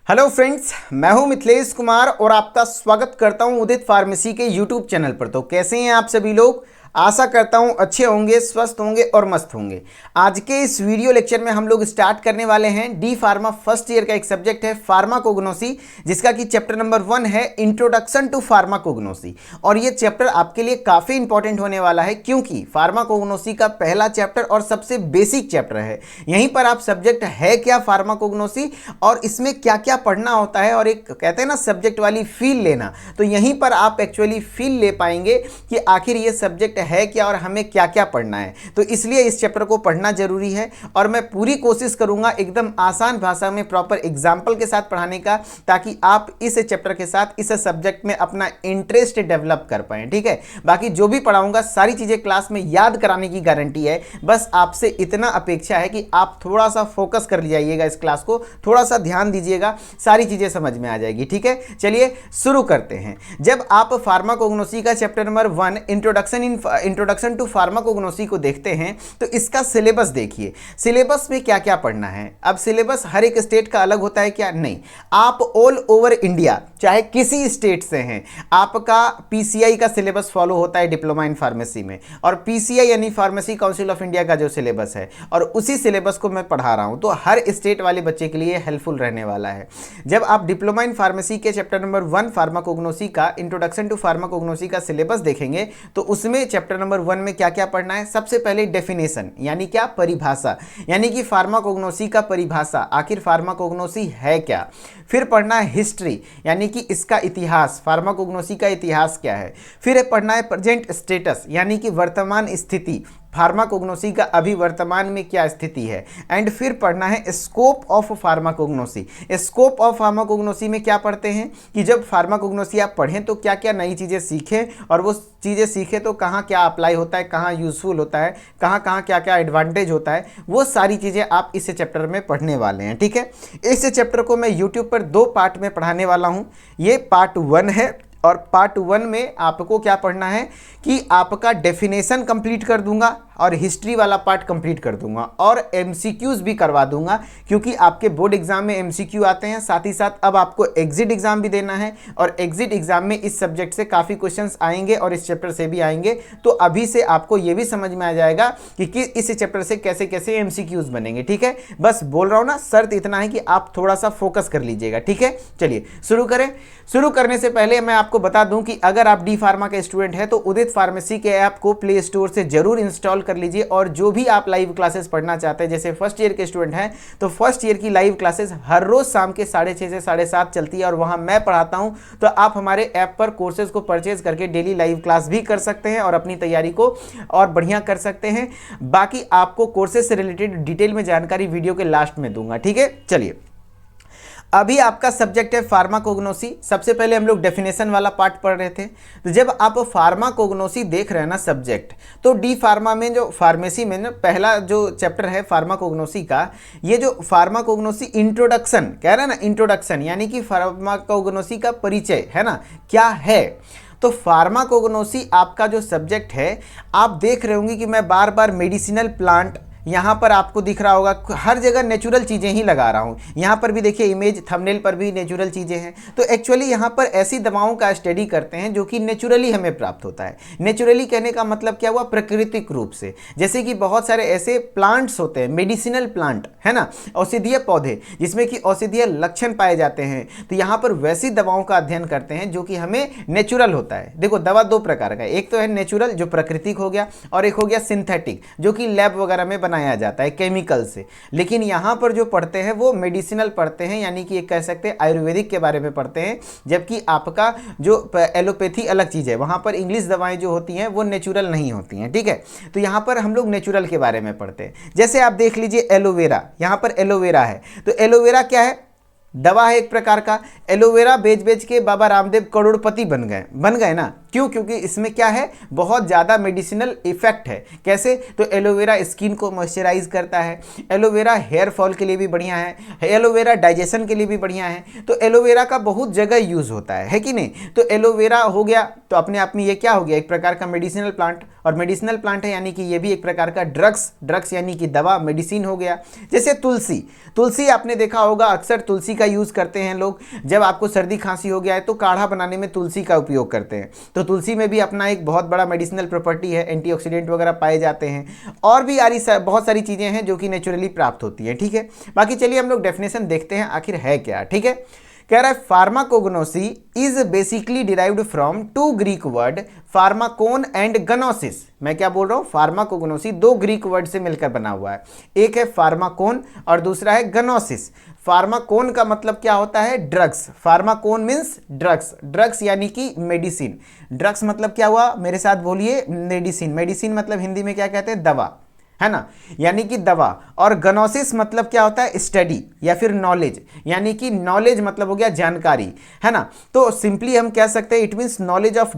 Hello friends, मैं हूं मिथिलेश कुमार और आपका स्वागत करता हूं उदित फार्मेसी के यूट्यूब चैनल पर। तो कैसे हैं आप सभी लोग? आशा करता हूं अच्छे होंगे, स्वस्थ होंगे और मस्त होंगे। आज के इस वीडियो लेक्चर में हम लोग स्टार्ट करने वाले हैं डी फार्मा फर्स्ट ईयर का एक सब्जेक्ट है फार्माकोग्नोसी, जिसका कि चैप्टर नंबर 1 है इंट्रोडक्शन टू फार्माकोग्नोसी। और ये चैप्टर आपके लिए काफ़ी इंपॉर्टेंट होने वाला है, क्योंकि फार्माकोग्नोसी का पहला चैप्टर और सबसे बेसिक चैप्टर है। यहीं पर आप सब्जेक्ट है क्या फार्माकोग्नोसी और इसमें क्या क्या पढ़ना होता है, और एक कहते हैं ना सब्जेक्ट वाली फील लेना, तो यहीं पर आप एक्चुअली फील ले पाएंगे कि आखिर ये सब्जेक्ट है क्या और हमें क्या क्या पढ़ना है। तो इसलिए इस चैप्टर को पढ़ना जरूरी है और मैं पूरी कोशिश करूंगा एकदम आसान भाषा में प्रॉपर एग्जाम्पल के साथ पढ़ाने का, ताकि आप इस चैप्टर के साथ इस सब्जेक्ट में अपना इंटरेस्ट डेवलप कर पाएं। ठीक है, बाकी जो भी पढ़ाऊंगा सारी चीज़ें क्लास में याद कराने की गारंटी है। बस आपसे इतना अपेक्षा है कि आप थोड़ा सा फोकस कर जाइएगा, इस क्लास को थोड़ा सा ध्यान दीजिएगा, सारी चीज़ें समझ में आ जाएगी। ठीक है, चलिए शुरू करते हैं। जब आप फार्माकोग्नोसी का chapter number 1 introduction to pharmacognosy को देखते हैं तो इसका सिलेबस देखिए। सिलेबस में क्या क्या पढ़ना है। अब सिलेबस हर एक स्टेट का अलग होता है क्या? नहीं, आप ऑल ओवर इंडिया चाहे किसी स्टेट से हैं, आपका पीसीआई का सिलेबस फॉलो होता है डिप्लोमा इन फार्मेसी में, और पीसीआई यानी फार्मेसी काउंसिल ऑफ इंडिया का जो सिलेबस है, और उसी सिलेबस को मैं पढ़ा रहा हूं, तो हर स्टेट वाले बच्चे के लिए हेल्पफुल रहने वाला है। जब आप डिप्लोमा इन फार्मेसी के चैप्टर नंबर 1 फार्माकोग्नोसी का इंट्रोडक्शन टू फार्माकोग्नोसी का सिलेबस देखेंगे तो उसमें चैप्टर नंबर 1 में क्या क्या पढ़ना है। सबसे पहले डेफिनेशन यानी क्या, परिभाषा, यानी कि फार्माकोग्नोसी का परिभाषा, आखिर फार्माकोग्नोसी है क्या। फिर पढ़ना है हिस्ट्री, यानी कि इसका इतिहास, फार्माकोग्नोसी का इतिहास क्या है। फिर पढ़ना है प्रेजेंट स्टेटस, यानी कि वर्तमान स्थिति, फार्माकोग्नोसी का अभी वर्तमान में क्या स्थिति है। एंड फिर पढ़ना है scope of pharmacognosy. Scope of pharmacognosy में क्या पढ़ते हैं कि जब फार्माकोग्नोसी आप पढ़ें तो क्या क्या नई चीज़ें सीखें, और वो चीज़ें सीखें तो कहाँ क्या अप्लाई होता है, कहाँ यूजफुल होता है, कहाँ कहाँ क्या क्या एडवांटेज होता है, वो सारी चीज़ें आप इस चैप्टर में पढ़ने वाले हैं। ठीक है, इस चैप्टर को मैं यूट्यूब पर 2 पार्ट में पढ़ाने वाला हूँ। ये पार्ट 1 है, और पार्ट 1 में आपको क्या पढ़ना है कि आपका डेफिनेशन कंप्लीट कर दूंगा और हिस्ट्री वाला पार्ट कंप्लीट कर दूंगा, और एमसीक्यूज भी करवा दूंगा, क्योंकि आपके बोर्ड एग्जाम में एमसीक्यू आते हैं। साथ ही साथ अब आपको एग्जिट एग्जाम भी देना है, और एग्जिट एग्जाम में इस सब्जेक्ट से काफ़ी क्वेश्चंस आएंगे और इस चैप्टर से भी आएंगे। तो अभी से आपको ये भी समझ में आ जाएगा कि इस चैप्टर से कैसे कैसे एमसीक्यूज बनेंगे। ठीक है, बस बोल रहा हूँ ना, शर्त इतना है कि आप थोड़ा सा फोकस कर लीजिएगा। ठीक है, चलिए शुरू करें। शुरू करने से पहले मैं आपको बता दूं कि अगर आप डी फार्मा के स्टूडेंट हैं तो उदित फार्मेसी के ऐप को प्ले स्टोर से जरूर इंस्टॉल कर लीजिए, और जो भी आप लाइव क्लासेस पढ़ना चाहते हैं, जैसे फर्स्ट ईयर के स्टूडेंट हैं तो फर्स्ट ईयर की लाइव क्लासेस हर रोज शाम के 6:30 से 7:30 चलती है, और वहां मैं पढ़ाता हूं। तो आप हमारे ऐप पर कोर्सेज को परचेज करके डेली लाइव क्लास भी कर सकते हैं और अपनी तैयारी को और बढ़िया कर सकते हैं। बाकी आपको कोर्सेज से रिलेटेड डिटेल में जानकारी वीडियो के लास्ट में दूंगा। ठीक है, चलिए अभी आपका सब्जेक्ट है फार्माकोग्नोसी। सबसे पहले हम लोग डेफिनेशन वाला पार्ट पढ़ रहे थे। तो जब आप फार्माकोग्नोसी देख रहे हैं ना सब्जेक्ट, तो डी फार्मा में जो फार्मेसी में ना पहला जो चैप्टर है फार्माकोग्नोसी का, ये जो फार्माकोग्नोसी इंट्रोडक्शन कह रहे हैं ना, इंट्रोडक्शन यानी कि फार्माकोग्नोसी का परिचय है ना, क्या है। तो फार्माकोग्नोसी आपका जो सब्जेक्ट है, आप देख रहे होंगे कि मैं बार बार मेडिसिनल प्लांट, यहाँ पर आपको दिख रहा होगा हर जगह नेचुरल चीज़ें ही लगा रहा हूँ। यहाँ पर भी देखिए इमेज थंबनेल पर भी नेचुरल चीज़ें हैं। तो एक्चुअली यहाँ पर ऐसी दवाओं का स्टडी करते हैं जो कि नेचुरली हमें प्राप्त होता है। नेचुरली कहने का मतलब क्या हुआ, प्राकृतिक रूप से। जैसे कि बहुत सारे ऐसे प्लांट्स होते हैं, मेडिसिनल प्लांट है ना, औषधीय पौधे जिसमें कि औषधीय लक्षण पाए जाते हैं। तो यहाँ पर वैसी दवाओं का अध्ययन करते हैं जो कि हमें नेचुरल होता है। देखो दवा 2 प्रकार का है, एक तो है नेचुरल जो प्राकृतिक हो गया, और एक हो गया सिंथेटिक जो कि लैब वगैरह में बनाया जाता है केमिकल से। लेकिन यहां पर जो पढ़ते हैं वो मेडिसिनल पढ़ते हैं, यानी कि एक कह सकते हैं आयुर्वेदिक के बारे में पढ़ते हैं। जबकि आपका जो एलोपैथी अलग चीज है, वहां पर इंग्लिश दवाएं जो होती हैं वो नेचुरल नहीं होती हैं। ठीक है, तो यहां पर हम लोग नेचुरल के बारे में पढ़ते हैं। जैसे आप देख लीजिए एलोवेरा, यहां पर एलोवेरा है, तो एलोवेरा क्या है, दवा है एक प्रकार का। एलोवेरा बेच बेच के बाबा रामदेव करोड़पति बन गए ना। क्यों? क्योंकि इसमें क्या है, बहुत ज़्यादा मेडिसिनल इफेक्ट है। कैसे? तो एलोवेरा स्किन को मॉइस्चराइज करता है, एलोवेरा हेयर फॉल के लिए भी बढ़िया है, एलोवेरा डाइजेशन के लिए भी बढ़िया है। तो एलोवेरा का बहुत जगह यूज़ होता है कि नहीं। तो एलोवेरा हो गया तो अपने आप में ये क्या हो गया, एक प्रकार का मेडिसिनल प्लांट। और मेडिसिनल प्लांट है यानी कि ये भी एक प्रकार का ड्रग्स यानी कि दवा, मेडिसिन हो गया। जैसे तुलसी आपने देखा होगा, अक्सर तुलसी का यूज़ करते हैं लोग। जब आपको सर्दी खांसी हो गया है तो काढ़ा बनाने में तुलसी का उपयोग करते हैं। तो तुलसी में भी अपना एक बहुत बड़ा मेडिसिनल प्रॉपर्टी है, एंटीऑक्सीडेंट वगैरह पाए जाते हैं। और भी बहुत सारी चीज़ें हैं जो कि नेचुरली प्राप्त होती हैं, ठीक है। बाकी चलिए हम लोग डेफिनेशन देखते हैं आखिर है क्या, ठीक है। कह रहा है pharmacognosy is basically derived from two Greek word pharmakon and gnosis. मैं क्या बोल रहा हूं, फार्माकोग्नोसी दो ग्रीक वर्ड से मिलकर बना हुआ है, एक है फार्माकोन और दूसरा है गनोसिस। फार्माकोन का मतलब क्या होता है, ड्रग्स। फार्माकोन मीन्स ड्रग्स यानी कि मेडिसिन। ड्रग्स मतलब क्या हुआ, मेरे साथ बोलिए, मेडिसिन। मेडिसिन मतलब हिंदी में क्या कहते हैं, दवा, है ना, यानी कि दवा। और गनोसिस मतलब क्या होता है, स्टडी या फिर नॉलेज, यानी कि नॉलेज मतलब हो गया जानकारी, है ना। तो सिंपली हम कह सकते हैं it means knowledge of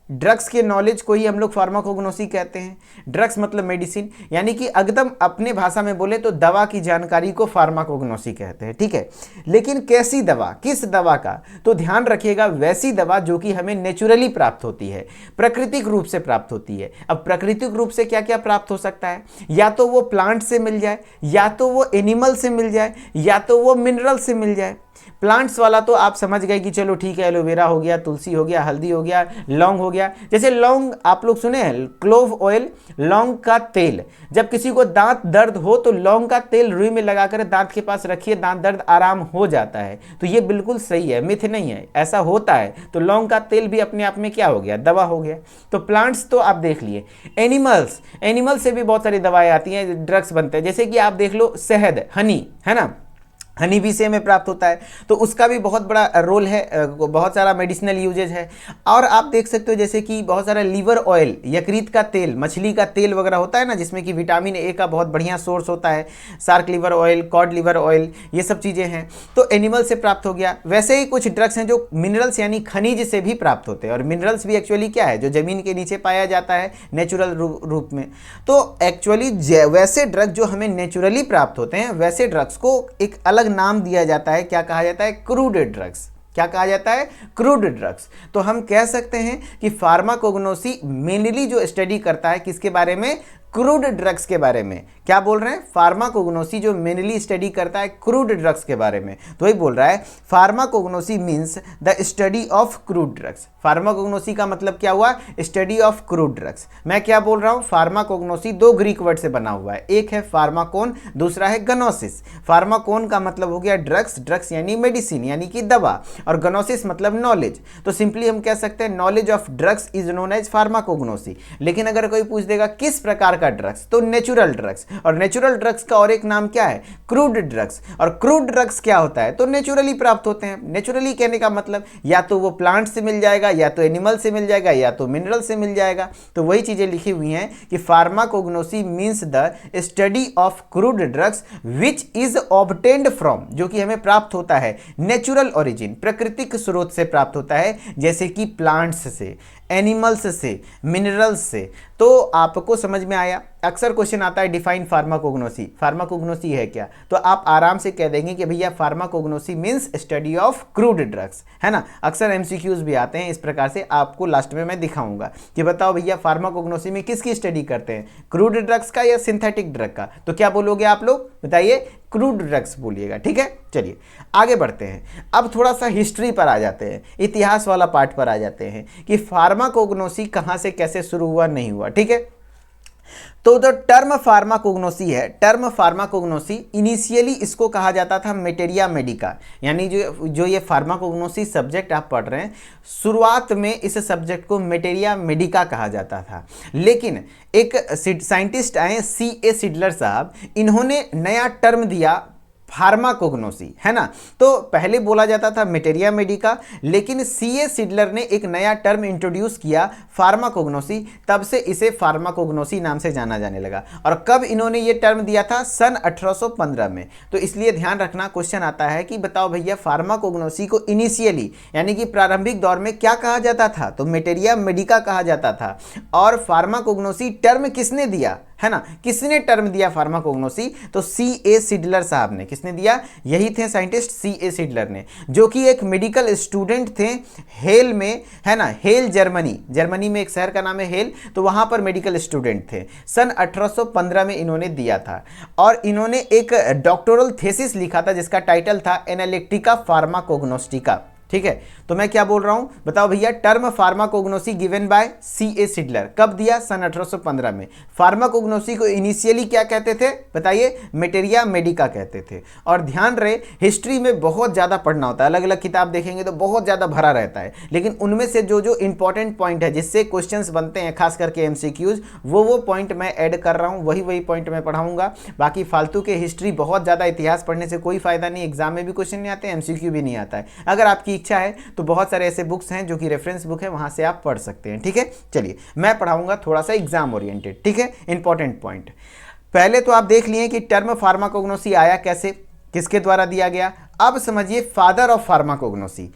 drugs के नॉलेज को ही हम लोग फार्माकोग्नोसी कहते हैं। ड्रग्स मतलब मेडिसिन, यानी कि एकदम अपने भाषा में बोले तो दवा की जानकारी को फार्माकोग्नोसी कहते हैं, ठीक है। लेकिन कैसी दवा, किस दवा का, तो ध्यान रखिएगा वैसी दवा जो कि हमें नेचुरली प्राप्त होती है, प्राकृतिक रूप से प्राप्त होती है। अब प्राकृतिक रूप से क्या क्या प्राप्त हो सकता है, या तो वो प्लांट से मिल जाए, या तो वो एनिमल से मिल जाए, या तो वो मिनरल से मिल जाए। प्लांट्स वाला तो आप समझ गए कि चलो ठीक है, एलोवेरा हो गया, तुलसी हो गया, हल्दी हो गया, लौंग हो गया। जैसे लौंग आप लोग सुने हैं, क्लोव ऑयल, लौंग का तेल। जब किसी को दांत दर्द हो तो लौंग का तेल रुई में लगाकर दांत के पास रखिए, दांत दर्द आराम हो जाता है। तो ये बिल्कुल सही है, मिथ नहीं है, ऐसा होता है। तो लौंग का तेल भी अपने आप में क्या हो गया, दवा हो गया। तो प्लांट्स तो आप देख लिए। एनिमल्स से भी बहुत सारी दवाएं आती हैं, ड्रग्स बनते हैं। जैसे कि आप देख लो शहद, हनी, है ना, हनी भी से हमें प्राप्त होता है, तो उसका भी बहुत बड़ा रोल है, बहुत सारा मेडिसिनल यूजेज है। और आप देख सकते हो जैसे कि बहुत सारा लीवर ऑयल, यकृत का तेल, मछली का तेल वगैरह होता है ना, जिसमें कि विटामिन ए का बहुत बढ़िया सोर्स होता है। Shark liver oil, cod liver oil, ये सब चीज़ें हैं, तो एनिमल से प्राप्त हो गया। वैसे ही कुछ ड्रग्स हैं जो मिनरल्स यानी खनिज से भी प्राप्त होते हैं। और मिनरल्स भी एक्चुअली क्या है, जो ज़मीन के नीचे पाया जाता है नेचुरल रूप में। तो एक्चुअली वैसे ड्रग जो हमें नेचुरली प्राप्त होते हैं, वैसे ड्रग्स को एक अलग नाम दिया जाता है। क्या कहा जाता है, क्रूड ड्रग्स। क्या कहा जाता है, क्रूड ड्रग्स। तो हम कह सकते हैं कि फार्माकोग्नोसी मेनली जो स्टडी करता है किसके बारे में, क्रूड ड्रग्स के बारे में। क्या बोल रहे हैं, फार्माकोग्नोसी जो मेनली स्टडी करता है क्रूड ड्रग्स के बारे में। तो वही बोल रहा है pharmacognosy means the study of crude drugs. Pharmacognosy का मतलब क्या हुआ, स्टडी ऑफ क्रूड ड्रग्स। मैं क्या बोल रहा हूं, फार्माकोग्नोसी दो ग्रीक वर्ड से बना हुआ है, एक है फार्माकोन, दूसरा है गनोसिस। फार्माकोन का मतलब हो गया ड्रग्स यानी मेडिसिन यानी कि दवा, और गनोसिस मतलब नॉलेज। तो सिंपली हम कह सकते हैं knowledge of drugs is known as pharmacognosy. लेकिन अगर कोई पूछ देगा किस प्रकार का ड्रग्स, तो नेचुरल ड्रग्स। और नेचुरल ड्रग्स का और एक नाम क्या है, क्रूड ड्रग्स। और क्रूड ड्रग्स क्या होता है, तो नेचुरली प्राप्त होते हैं। नेचुरली कहने का मतलब या तो वो प्लांट से मिल जाएगा, या तो एनिमल से मिल जाएगा, या तो मिनरल से मिल जाएगा। तो वही चीजें लिखी हुई हैं कि pharmacognosy means the study of crude drugs which is obtained from, जो कि हमें प्राप्त होता है नेचुरल ओरिजिन, प्राकृतिक स्रोत से प्राप्त होता है, जैसे कि प्लांट्स से, एनिमल्स से, मिनरल्स से। तो आपको समझ में आया। अक्सर क्वेश्चन आता है डिफाइन फार्माकोग्नोसी, फार्माकोग्नोसी है क्या, तो आप आराम से कह देंगे कि भैया pharmacognosy means study of crude drugs, है ना। अक्सर एमसीक्यूज भी आते हैं इस प्रकार से, आपको लास्ट में मैं दिखाऊंगा कि बताओ भैया फार्माकोग्नोसी में किसकी स्टडी करते हैं, क्रूड ड्रग्स का या सिंथेटिक ड्रग का। तो क्या बोलोगे आप लोग, बताइए, क्रूड ड्रग्स बोलिएगा, ठीक है। चलिए आगे बढ़ते हैं। अब थोड़ा सा हिस्ट्री पर आ जाते हैं, इतिहास वाला पार्ट पर आ जाते हैं कि फार्माकोग्नोसी कहां से कैसे शुरू हुआ, नहीं हुआ, ठीक है। तो जो टर्म फार्माकोग्नोसी है, टर्म फार्माकोग्नोसी इनिशियली इसको कहा जाता था मेटेरिया मेडिका, यानी जो ये फार्माकोग्नोसी सब्जेक्ट आप पढ़ रहे हैं, शुरुआत में इस सब्जेक्ट को मेटेरिया मेडिका कहा जाता था। लेकिन एक साइंटिस्ट आए C.A. सिडलर साहब, इन्होंने नया टर्म दिया फार्माकोग्नोसी, है ना। तो पहले बोला जाता था मेटेरिया मेडिका, लेकिन C.A. सिडलर ने एक नया टर्म इंट्रोड्यूस किया फार्माकोग्नोसी, तब से इसे फार्माकोग्नोसी नाम से जाना जाने लगा। और कब इन्होंने ये टर्म दिया था, सन 1815 में। तो इसलिए ध्यान रखना, क्वेश्चन आता है कि बताओ भैया फार्माकोग्नोसी को इनिशियली यानी कि प्रारंभिक दौर में क्या कहा जाता था, तो मेटेरिया मेडिका कहा जाता था। और फार्माकोग्नोसी टर्म किसने दिया, है ना। किसने टर्म दिया फार्माकोग्नोसी? तो C.A. सिडलर साहब ने। किसने दिया? यही थे साइंटिस्ट C.A. सिडलर ने, जो कि एक मेडिकल स्टूडेंट थे हेल में, है ना। हेल जर्मनी, जर्मनी में एक शहर का नाम है हेल, तो वहां पर मेडिकल स्टूडेंट थे। सन 1815 में इन्होंने दिया था और इन्होंने एक डॉक्टोरल थीसिस लिखा था जिसका टाइटल था एनालिटिका फार्माकोग्नोस्टिका। ठीक है, तो मैं क्या बोल रहा हूं बताओ भैया। Term pharmacognosy given by C.A. सिडलर, कब दिया? सन 1815 में। फार्माकोग्नोसी को इनिशियली क्या कहते थे बताइए? मेटेरिया मेडिका कहते थे। और ध्यान रहे, हिस्ट्री में बहुत ज़्यादा पढ़ना होता है, अलग अलग किताब देखेंगे तो बहुत ज़्यादा भरा रहता है, लेकिन उनमें से जो जो इंपॉर्टेंट पॉइंट है जिससे क्वेश्चंस बनते हैं, खास करके MCQs, वो पॉइंट मैं ऐड कर रहा हूँ, वही पॉइंट मैं पढ़ाऊंगा। बाकी फालतू के हिस्ट्री, बहुत ज़्यादा इतिहास पढ़ने से कोई फायदा नहीं, एग्जाम में भी क्वेश्चन नहीं आते, MCQ भी नहीं आता है। अगर आपकी इच्छा है तो बहुत सारे ऐसे बुक्स हैं जो कि रेफरेंस बुक है, वहां से आप पढ़ सकते हैं। ठीक है, चलिए मैं पढ़ाऊंगा थोड़ा सा एग्जाम ओरिएंटेड। ठीक है, इंपॉर्टेंट पॉइंट पहले तो आप देख लिए कि टर्म फार्माकोग्नोसी आया कैसे, किसके द्वारा दिया गया। अब समझिए father of pharmacognosy.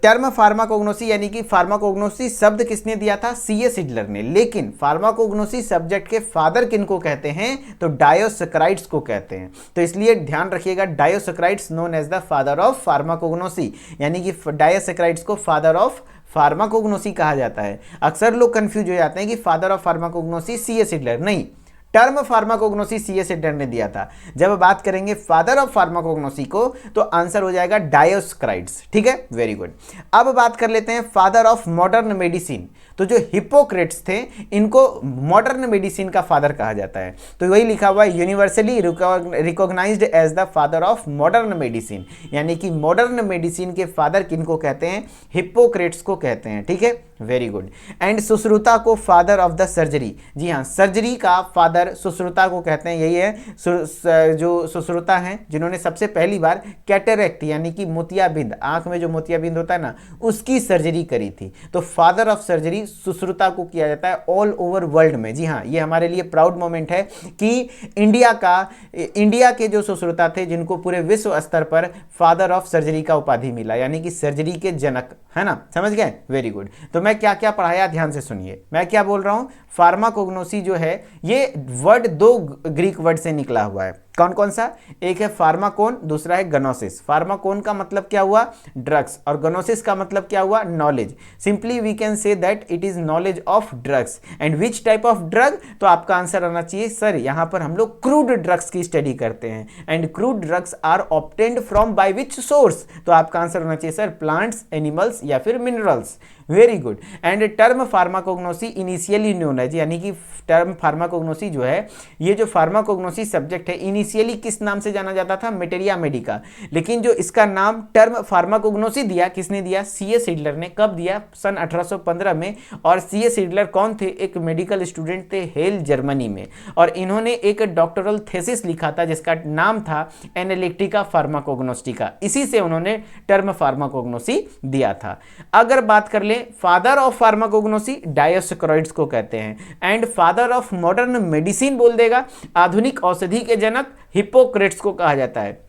Term pharmacognosy यानी कि फार्माकोग्नोसी शब्द किसने दिया था? C.A. सिडलर ने। लेकिन फार्माकोग्नोसी सब्जेक्ट के फादर किनको कहते हैं? तो डायोसक्राइड्स को कहते हैं। तो इसलिए ध्यान रखिएगा, Dioscorides known as the father of pharmacognosy, यानी कि डायोसक्राइड्स को फादर ऑफ फार्माकोग्नोसी कहा जाता है। अक्सर लोग कंफ्यूज हो जाते हैं कि फादर ऑफ फार्माकोग्नोसी C.A. सिडलर, नहीं, टर्म फार्माकोग्नोसी C.A. सिडलर ने दिया था। जब बात करेंगे फादर ऑफ फार्माकोग्नोसी को तो आंसर हो जाएगा डायोस्क्राइड्स। ठीक है, वेरी गुड। अब बात कर लेते हैं फादर ऑफ मॉडर्न मेडिसिन। तो जो हिप्पोक्रेट्स थे इनको मॉडर्न मेडिसिन का फादर कहा जाता है। तो वही लिखा हुआ है, universally recognised as the father of modern medicine, यानी कि मॉडर्न मेडिसिन के फादर किनको कहते हैं? हिप्पोक्रेट्स को कहते हैं। ठीक है, वेरी गुड। एंड सुश्रुता को फादर ऑफ द सर्जरी। जी हाँ, सर्जरी का फादर सुश्रुता को कहते हैं। यही है जो सुश्रुता हैं जिन्होंने सबसे पहली बार कैटरेक्ट यानी कि मोतियाबिंद, आंख में जो मोतियाबिंद होता है ना, उसकी सर्जरी करी थी। तो फादर ऑफ सर्जरी सुश्रुता को किया जाता है ऑल ओवर वर्ल्ड में। जी हाँ, ये हमारे लिए प्राउड मोमेंट है कि इंडिया के जो सुश्रुता थे जिनको पूरे विश्व स्तर पर फादर ऑफ सर्जरी का उपाधि मिला, यानी कि सर्जरी के जनक, है ना। समझ गए? Very good. तो मैं क्या क्या पढ़ाया ध्यान से सुनिए। मैं क्या बोल रहा हूं, फार्माकोग्नोसी जो है ये वर्ड दो ग्रीक वर्ड से निकला हुआ है। कौन कौन सा? एक है फार्माकोन, दूसरा है गनोसिस। फार्माकोन का मतलब क्या हुआ? ड्रग्स, और गनोसिस का मतलब क्या हुआ? Knowledge. Simply we can say that it is knowledge of drugs. And which type of drug? तो आपका आंसर आना चाहिए सर यहां पर हम लोग क्रूड ड्रग्स की स्टडी करते हैं। And crude drugs are obtained from by which source? तो आपका आंसर होना चाहिए सर प्लांट्स, एनिमल्स या फिर minerals. Very good. And term pharmacognosy initially known है, यानी कि टर्म फार्माकोग्नोसी जो है, ये जो फार्माकोग्नोसी सब्जेक्ट है इनिशियली किस नाम से जाना जाता था? मेटेरिया मेडिका। लेकिन जो इसका नाम टर्म फार्माकोग्नोसी दिया, किसने दिया? C.A. सिडलर ने। कब दिया? सन 1815 में। और C.A. सिडलर कौन थे? एक मेडिकल स्टूडेंट थे हेल जर्मनी में, और इन्होंने एक डॉक्टरल थीसिस लिखा था जिसका नाम था एनालिटिका फार्माकोग्नोस्टिका। इसी से उन्होंने टर्म फार्माकोग्नोसी दिया था। अगर बात कर ले फादर ऑफ फार्माकोग्नोसी, डायोस्क्राइड्स को कहते हैं। And father of modern medicine बोल देगा, आधुनिक औषधि के जनक, हिप्पोक्रेट्स को कहा जाता है।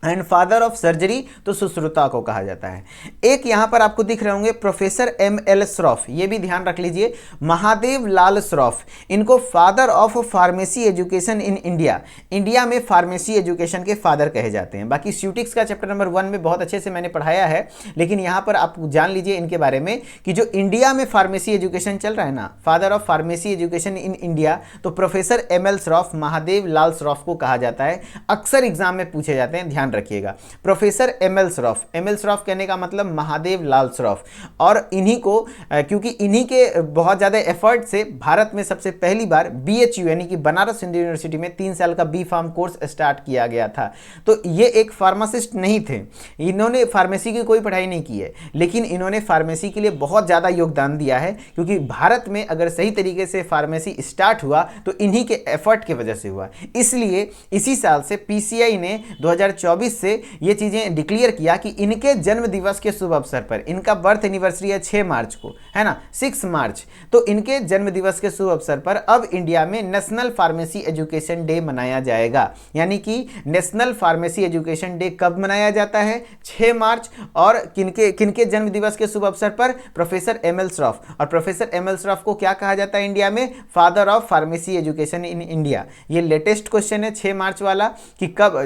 एंड फादर ऑफ सर्जरी तो सुश्रुता को कहा जाता है। एक यहां पर आपको दिख रहे होंगे प्रोफेसर M.L. श्रॉफ, ये भी ध्यान रख लीजिए, महादेव लाल श्रॉफ, इनको father of pharmacy education in India, India में फार्मेसी एजुकेशन के फादर कहे जाते हैं। बाकी स्यूटिक्स का चैप्टर नंबर 1 में बहुत अच्छे से मैंने पढ़ाया है, लेकिन यहां पर आप जान लीजिए इनके बारे में कि जो इंडिया में फार्मेसी एजुकेशन चल रहा है ना, father of pharmacy education in India, तो प्रोफेसर M.L. श्रॉफ, महादेव लाल श्रॉफ को कहा जाता है। अक्सर एग्जाम में पूछे जाते हैं, ध्यान रखिएगा। Professor M.L. Shroff, M.L. Shroff कहने का मतलब महादेव लाल श्रॉफ, और इन्हीं को क्योंकि इन्हीं के बहुत ज़्यादा एफर्ट से भारत में सबसे पहली बार BHU यानी कि बनारस हिंदू यूनिवर्सिटी में 3 साल का B फार्म कोर्स स्टार्ट किया गया था। तो ये एक फार्मासिस्ट नहीं थे, इन्होंने फार्मेसी की कोई पढ़ाई नहीं की है, लेकिन इन्होंने फार्मेसी के लिए बहुत ज़्यादा योगदान दिया है, क्योंकि भारत में अगर सही तरीके से फार्मेसी स्टार्ट हुआ तो इन्हीं के एफर्ट की वजह से हुआ। इसलिए इसी साल से PCI ने 2024 2024 से ये चीज़ें डिक्लेयर किया कि इनके जन्म दिवस के शुभ अवसर पर, इनका बर्थ एनिवर्सरी है 6 मार्च को, है ना, 6 मार्च, तो इनके जन्म दिवस के शुभ अवसर पर अब इंडिया में नेशनल फार्मेसी एजुकेशन डे मनाया जाएगा। यानी कि नेशनल फार्मेसी एजुकेशन डे कब मनाया जाता है? 6 मार्च। और किनके जन्म दिवस के शुभ अवसर पर? Professor M L Shroff. और प्रोफेसर एम एल श्रॉफ को क्या कहा जाता है इंडिया में? Father of pharmacy education in India. ये लेटेस्ट क्वेश्चन है 6 मार्च वाला कि कब,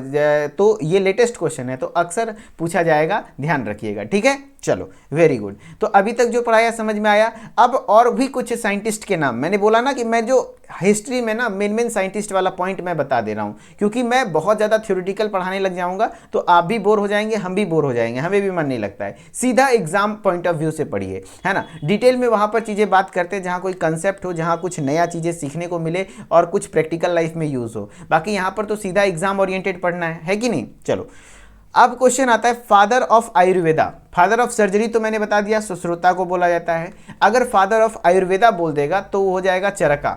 तो ये लेटेस्ट क्वेश्चन है तो अक्सर पूछा जाएगा, ध्यान रखिएगा, ठीक है। चलो वेरी गुड। तो अभी तक जो पढ़ाया समझ में आया। अब और भी कुछ साइंटिस्ट के नाम, मैंने बोला ना कि मैं जो हिस्ट्री में ना मेन साइंटिस्ट वाला पॉइंट मैं बता दे रहा हूँ, क्योंकि मैं बहुत ज़्यादा थ्योरेटिकल पढ़ाने लग जाऊँगा तो आप भी बोर हो जाएंगे, हम भी बोर हो जाएंगे, हमें भी मन नहीं लगता है। सीधा एग्जाम पॉइंट ऑफ व्यू से पढ़िए, है ना। डिटेल में वहाँ पर चीज़ें बात करते हैं जहाँ कोई कंसेप्ट हो, जहाँ कुछ नया चीज़ें सीखने को मिले और कुछ प्रैक्टिकल लाइफ में यूज़ हो। बाकी यहाँ पर तो सीधा एग्जाम ओरिएंटेड पढ़ना है कि नहीं। चलो अब क्वेश्चन आता है father of Ayurveda. Father of surgery तो मैंने बता दिया, सुश्रुता को बोला जाता है। अगर फादर ऑफ आयुर्वेदा बोल देगा तो वो हो जाएगा चरका,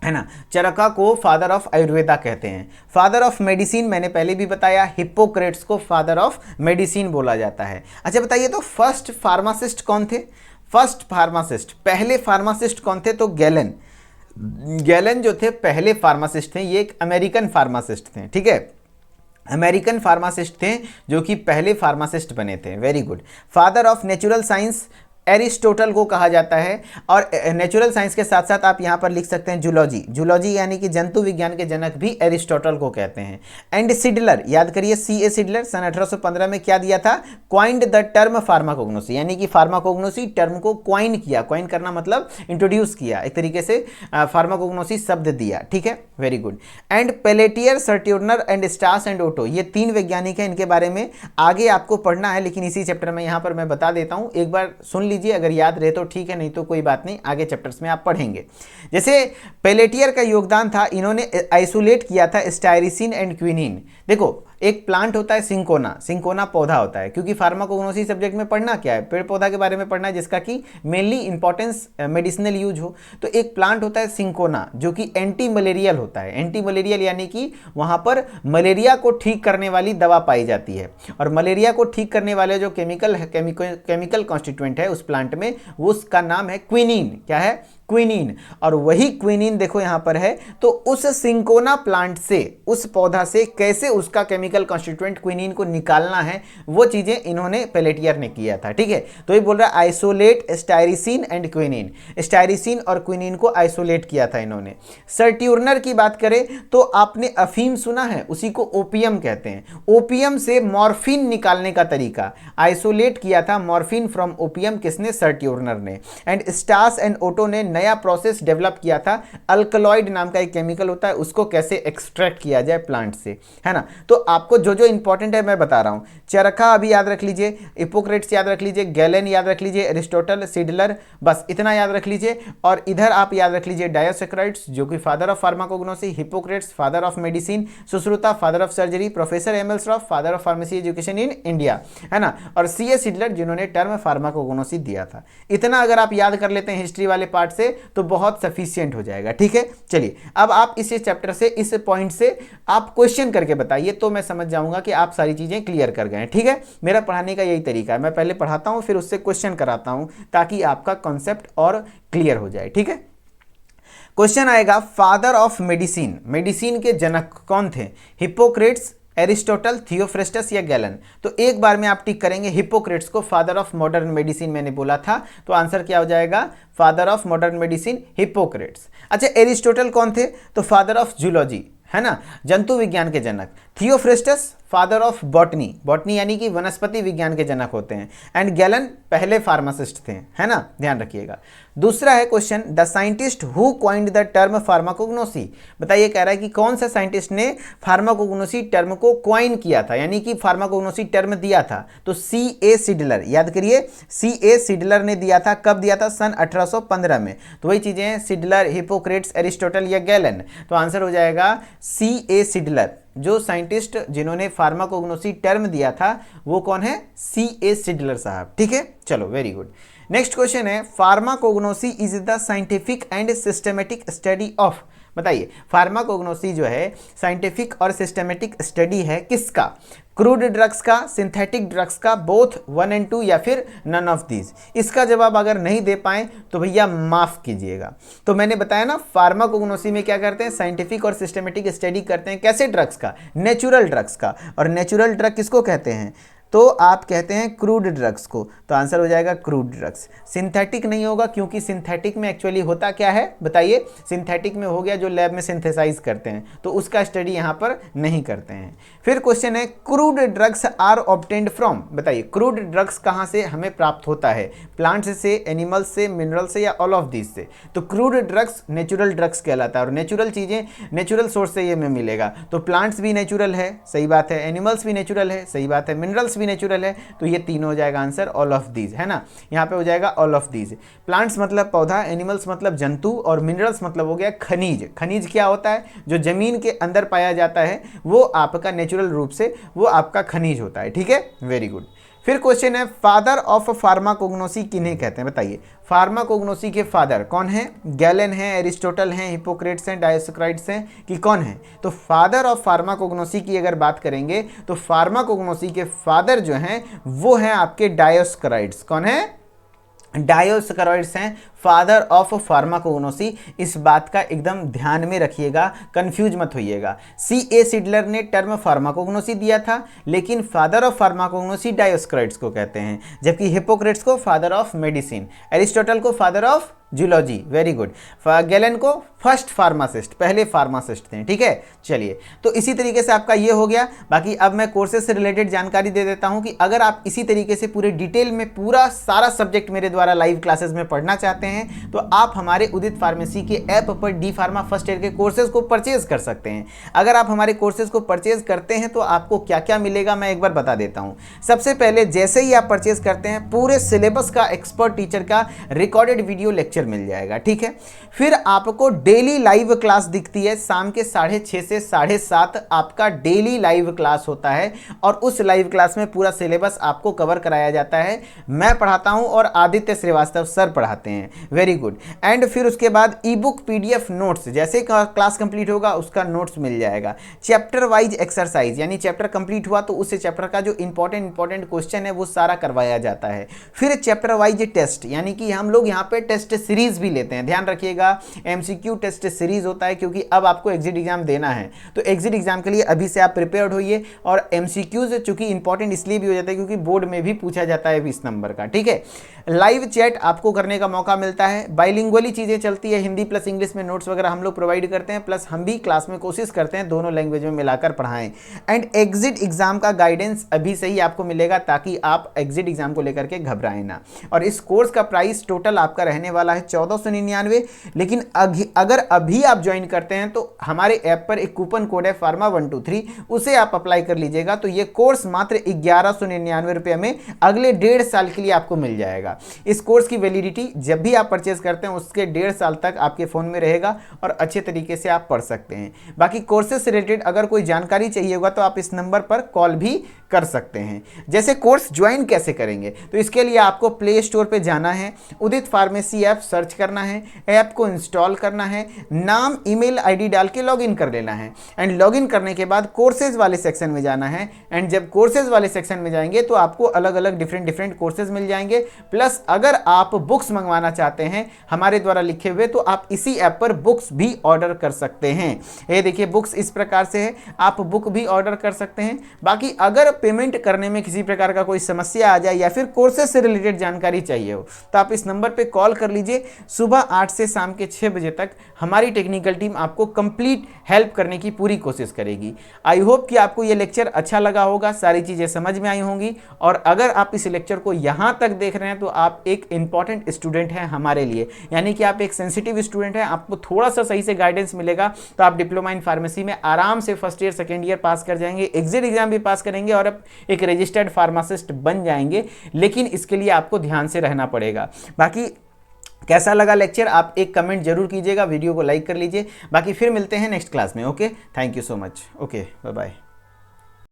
है ना। चरका को फादर ऑफ आयुर्वेदा कहते हैं। फादर ऑफ मेडिसिन मैंने पहले भी बताया, हिप्पोक्रेट्स को फादर ऑफ मेडिसिन बोला जाता है। अच्छा बताइए तो फर्स्ट फार्मासिस्ट कौन थे? फर्स्ट फार्मासिस्ट, पहले फार्मासिस्ट कौन थे? तो गैलन। गैलन जो थे पहले फार्मासिस्ट थे, ये एक अमेरिकन फार्मासिस्ट थे, ठीक है। अमेरिकन फार्मासिस्ट थे जो कि पहले फार्मासिस्ट बने थे। Very good. Father of natural science Aristotle को कहा जाता है। और नेचुरल साइंस के साथ साथ आप यहाँ पर लिख सकते हैं जूलॉजी। जूलॉजी यानी कि जंतु विज्ञान के जनक भी एरिस्टोटल को कहते हैं। एंड सिडलर, याद करिए C.A. सिडलर सन 1815 में क्या दिया था? क्वाइंड द टर्म फार्माकोग्नोसी, यानी कि फार्माकोग्नोसी टर्म को क्वाइन किया। क्वाइन करना मतलब इंट्रोड्यूस किया, एक तरीके से फार्माकोग्नोसी शब्द दिया, ठीक है। Very good. And Pelletier, Serturner and Stas and Otto, ये 3 वैज्ञानिक हैं। इनके बारे में आगे आपको पढ़ना है, लेकिन इसी चैप्टर में यहाँ पर मैं बता देता हूँ, एक बार सुन लीजिए, अगर याद रहे तो ठीक है, नहीं तो कोई बात नहीं, आगे चैप्टर्स में आप पढ़ेंगे। जैसे पेलेटियर का योगदान था, इन्होंने आइसोलेट किया था स्टायरिसिन एंड क्विनिन। देखो एक प्लांट होता है सिंकोना, सिंकोना पौधा होता है, क्योंकि फार्माकोग्नोसी सब्जेक्ट में पढ़ना क्या है? पेड़ पौधा के बारे में पढ़ना है, जिसका कि मेनली इंपॉर्टेंस मेडिसिनल यूज हो। तो एक प्लांट होता है सिंकोना जो कि एंटी मलेरियल होता है। एंटी मलेरियल यानी कि वहाँ पर मलेरिया को ठीक करने वाली दवा पाई जाती है। और मलेरिया को ठीक करने वाले जो केमिकल कॉन्स्टिट्यूएंट है उस प्लांट में, वो उसका नाम है क्विनिन। क्या है? क्विनिन। और वही क्विनिन देखो यहाँ पर है। तो उस सिंकोना प्लांट से, उस पौधा से कैसे उसका केमिकल कॉन्स्टिट्यूएंट क्विनिन को निकालना है, वो चीजें इन्होंने पेलेटियर ने किया था, ठीक है। तो ये बोल रहा है आइसोलेट स्टायरिसिन एंड क्विनिन, स्टायरिसिन और क्विनिन को आइसोलेट किया था इन्होंने। सर्ट्यूर्नर की बात करें तो आपने अफीम सुना है, उसी को ओपियम कहते हैं। ओपियम से मॉर्फिन निकालने का तरीका आइसोलेट किया था, मॉर्फिन फ्रॉम ओपियम, किसने? सर्ट्यूर्नर ने। एंड स्टास एंड ओटो ने नया प्रोसेस डेवलप किया था, अल्कलॉइड नाम का एक केमिकल होता है, उसको कैसे एक्सट्रैक्ट किया जाए प्लांट से, है ना। तो आपको जो जो इंपॉर्टेंट है मैं बता रहा हूं। चरखा अभी याद रख लीजिए, हिप्पोक्रेट्स याद रख लीजिए, गैलेन याद रख लीजिए, एरिस्टोटल, सिडलर, बस इतना याद रख लीजिए। और इधर आप याद रख लीजिए डायोसेक्राइड्स जो कि father of pharmacognosy, Hippocrates father of medicine, Sushruta father of surgery, professor M L Shroff father of pharmacy education in India, है ना। और C.A. सिडलर जिन्होंने टर्म फार्माकोग्नोसी दिया था। इतना अगर आप याद कर लेते हैं हिस्ट्री वाले पार्ट से तो बहुत सफिशिएंट हो जाएगा, ठीक है। चलिए अब आप इस चैप्टर से, इस पॉइंट से आप क्वेश्चन करके बताइए, तो मैं समझ जाऊंगा कि आप सारी चीजें क्लियर कर गए हैं, ठीक है। मेरा पढ़ाने का यही तरीका है, मैं पहले पढ़ाता हूं फिर उससे क्वेश्चन कराता हूं, ताकि आपका कॉन्सेप्ट और क्लियर हो जाए, ठीक है। क्वेश्चन आएगा फादर ऑफ मेडिसिन, मेडिसिन के जनक कौन थे? हिप्पोक्रेट्स, एरिस्टोटल, थियोफ्रेस्टस या गैलन? तो एक बार में आप टिक करेंगे हिप्पोक्रेट्स को फादर ऑफ मॉडर्न मेडिसिन मैंने बोला था, तो आंसर क्या हो जाएगा? Father of modern medicine Hippocrates. अच्छा एरिस्टोटल कौन थे? तो फादर ऑफ जूलॉजी, है ना, जंतु विज्ञान के जनक। Theophrastus father of botany, botany यानी कि वनस्पति विज्ञान के जनक होते हैं। एंड गैलन पहले फार्मासिस्ट थे, है ना, ध्यान रखिएगा। दूसरा है question, the scientist who coined the term pharmacognosy. बताइए, कह रहा है कि कौन सा साइंटिस्ट ने फार्माकोग्नोसी टर्म को क्वाइन किया था, यानी कि फार्माकोग्नोसी टर्म दिया था? तो C.A. सिडलर, याद करिए C.A. सिडलर ने दिया था। कब दिया था? सन 1815 में। तो वही चीजें हैं, सिडलर, हिप्पोक्रेट्स, एरिस्टोटल या गैलन। तो आंसर हो जाएगा C.A. सिडलर। जो साइंटिस्ट जिन्होंने फार्माकोग्नोसी टर्म दिया था वो कौन है? C.A. सिडलर साहब, ठीक है। चलो वेरी गुड। नेक्स्ट क्वेश्चन है, pharmacognosy is the scientific and systematic study of. बताइए, फार्माकोग्नोसी जो है साइंटिफिक और सिस्टमेटिक स्टडी है किसका? क्रूड ड्रग्स का, सिंथेटिक ड्रग्स का, बोथ 1 and 2 या फिर नन ऑफ दीज। इसका जवाब अगर नहीं दे पाए तो भैया माफ कीजिएगा। तो मैंने बताया ना, फार्माकोग्नोसी में क्या करते हैं, साइंटिफिक और सिस्टमेटिक स्टडी करते हैं। कैसे ड्रग्स का, नेचुरल ड्रग्स का। और नेचुरल ड्रग किसको कहते हैं, तो आप कहते हैं क्रूड ड्रग्स को। तो आंसर हो जाएगा क्रूड ड्रग्स। सिंथेटिक नहीं होगा, क्योंकि सिंथेटिक में एक्चुअली होता क्या है बताइए, सिंथेटिक में हो गया जो लैब में सिंथेसाइज करते हैं, तो उसका स्टडी यहाँ पर नहीं करते हैं। फिर क्वेश्चन है, crude drugs are obtained from, बताइए क्रूड ड्रग्स कहाँ से हमें प्राप्त होता है, प्लांट्स से, एनिमल्स से, मिनरल से, या ऑल ऑफ दिस से। तो क्रूड ड्रग्स नेचुरल ड्रग्स कहलाता है, और नेचुरल चीज़ें नेचुरल सोर्स से ये हमें मिलेगा। तो प्लांट्स भी नेचुरल है, सही बात है, एनिमल्स भी नेचुरल है, सही बात है, मिनरल्स नेचुरल है, तो ये तीनों हो जाएगा आंसर, ऑल ऑफ दीज, है ना। यहाँ पे हो जाएगा ऑल ऑफ दीज। प्लांट्स मतलब पौधा, एनिमल्स मतलब जंतु, और मिनरल्स मतलब हो गया खनिज। खनिज क्या होता है, जो जमीन के अंदर पाया जाता है, वो आपका नेचुरल रूप से वो आपका खनिज होता है, ठीक है, वेरी गुड। फिर क्वेश्चन है, फादर ऑफ फार्माकोग्नोसी किन्हें कहते हैं, बताइए फार्माकोग्नोसी के फादर कौन है, गैलेन है, एरिस्टोटल हैं, हिपोक्रेट्स हैं, डायोस्क्राइट्स हैं, कि कौन है। तो फादर ऑफ फार्माकोग्नोसी की अगर बात करेंगे तो फार्माकोग्नोसी के फादर जो हैं वो हैं आपके डायोस्क्राइट्स। कौन है, डायोस्क्राइड्स हैं फादर ऑफ फार्माकोग्नोसी। इस बात का एकदम ध्यान में रखिएगा, कंफ्यूज मत होइएगा। C.A. सिडलर ने टर्म फार्माकोग्नोसी दिया था, लेकिन फादर ऑफ फार्माकोग्नोसी डायोस्क्राइड्स को कहते हैं, जबकि हिपोक्रेट्स को फादर ऑफ मेडिसिन, एरिस्टोटल को father of zoology, very good, gallon को फर्स्ट फार्मासिस्ट, पहले फार्मासिस्ट थे, ठीक है। चलिए, तो इसी तरीके से आपका ये हो गया। बाकी अब मैं कोर्सेज से रिलेटेड जानकारी दे देता हूं कि अगर आप इसी तरीके से पूरे डिटेल में पूरा सारा सब्जेक्ट मेरे द्वारा लाइव क्लासेस में पढ़ना चाहते हैं तो आप हमारे उदित फार्मेसी के ऐप पर डी फार्मा फर्स्ट ईयर के कोर्सेज को परचेज कर सकते हैं। अगर आप हमारे कोर्सेज को परचेज करते हैं तो आपको क्या क्या मिलेगा मैं एक बार बता देता हूं। सबसे पहले जैसे ही आप परचेज करते हैं, पूरे सिलेबस का एक्सपर्ट टीचर का रिकॉर्डेड वीडियो लेक्चर मिल जाएगा, ठीक है। फिर आपको डेली लाइव क्लास दिखती है, शाम के 6:30 से 7:30 आपका डेली लाइव क्लास होता है, और उस लाइव क्लास में पूरा सिलेबस आपको कवर कराया जाता है। मैं पढ़ाता हूं और आदित्य श्रीवास्तव सर पढ़ाते हैं, वेरी गुड। एंड फिर उसके बाद ई बुक PDF नोट्स, जैसे क्लास कंप्लीट होगा उसका नोट्स मिल जाएगा। चैप्टर वाइज एक्सरसाइज, यानी चैप्टर कंप्लीट हुआ तो उस चैप्टर का जो इंपॉर्टेंट क्वेश्चन है वो सारा करवाया जाता है। फिर चैप्टर वाइज टेस्ट, यानी कि हम लोग यहाँ पे टेस्ट सीरीज भी लेते हैं, ध्यान रखिएगा, MCQ टेस्ट सीरीज होता है, क्योंकि अब आपको एग्जिट एग्जाम देना है। तो एग्जिट एग्जाम के लिए अभी से आप प्रिपेयर्ड होइए, और MCQs चूंकि इंपॉर्टेंट इसलिए भी हो जाता है क्योंकि बोर्ड में भी पूछा जाता है 20 नंबर का, ठीक है। लाइव चैट आपको करने का मौका मिलता है, बाइलिंगुअली चीज़ें चलती है, हिंदी प्लस इंग्लिश में नोट्स वगैरह हम लोग प्रोवाइड करते हैं, प्लस हम भी क्लास में कोशिश करते हैं दोनों लैंग्वेज में मिलाकर पढ़ाएं। एंड एग्जिट एग्जाम का गाइडेंस अभी से ही आपको मिलेगा, ताकि आप एग्जिट एग्जाम को लेकर के घबराएं ना। और इस कोर्स का प्राइस टोटल आपका रहने वाला है 1499, लेकिन अगर अभी आप ज्वाइन करते हैं तो हमारे ऐप पर एक कूपन कोड है pharma123, उसे आप अप्लाई कर लीजिएगा, तो ये कोर्स मात्र 1199 रुपये में अगले 1.5 साल के लिए आपको मिल जाएगा। इस कोर्स की वैलिडिटी जब भी आप परचेज करते हैं उसके 1.5 साल तक आपके फ़ोन में रहेगा, और अच्छे तरीके से आप पढ़ सकते हैं। बाकी कोर्सेज से रिलेटेड अगर कोई जानकारी चाहिए होगा तो आप इस नंबर पर कॉल भी कर सकते हैं। जैसे कोर्स ज्वाइन कैसे करेंगे, तो इसके लिए आपको प्ले स्टोर पे जाना है, उदित फार्मेसी ऐप सर्च करना है, ऐप को इंस्टॉल करना है, नाम ईमेल आईडी डाल के लॉगिन कर लेना है। एंड लॉगिन करने के बाद कोर्सेज वाले सेक्शन में जाना है, एंड जब कोर्सेज वाले सेक्शन में जाएंगे तो आपको अलग अलग डिफरेंट कोर्सेज मिल जाएंगे। प्लस अगर आप बुक्स मंगवाना चाहते हैं हमारे द्वारा लिखे हुए, तो आप इसी ऐप पर बुक्स भी ऑर्डर कर सकते हैं। ये देखिए बुक्स इस प्रकार से है, आप बुक भी ऑर्डर कर सकते हैं। बाकी अगर पेमेंट करने में किसी प्रकार का कोई समस्या आ जाए या फिर कोर्सेज से रिलेटेड जानकारी चाहिए हो, तो आप इस नंबर पे कॉल कर लीजिए। सुबह 8 से शाम के 6 बजे तक हमारी टेक्निकल टीम आपको कंप्लीट हेल्प करने की पूरी कोशिश करेगी। आई होप कि आपको ये लेक्चर अच्छा लगा होगा, सारी चीज़ें समझ में आई होंगी, और अगर आप इस लेक्चर को यहाँ तक देख रहे हैं तो आप एक इंपॉर्टेंट स्टूडेंट हैं हमारे लिए, यानी कि आप एक सेंसिटिव स्टूडेंट हैं, आपको थोड़ा सा सही से गाइडेंस मिलेगा तो आप डिप्लोमा इन फार्मेसी में आराम से फर्स्ट ईयर सेकेंड ईयर पास कर जाएंगे, एग्जिट एग्जाम भी पास करेंगे और एक रजिस्टर्ड फार्मासिस्ट बन जाएंगे। लेकिन इसके लिए आपको ध्यान से रहना पड़ेगा। बाकी कैसा लगा लेक्चर आप एक कमेंट जरूर कीजिएगा, वीडियो को लाइक कर लीजिए। बाकी फिर मिलते हैं नेक्स्ट क्लास में। Okay, thank you so much. Okay, bye bye.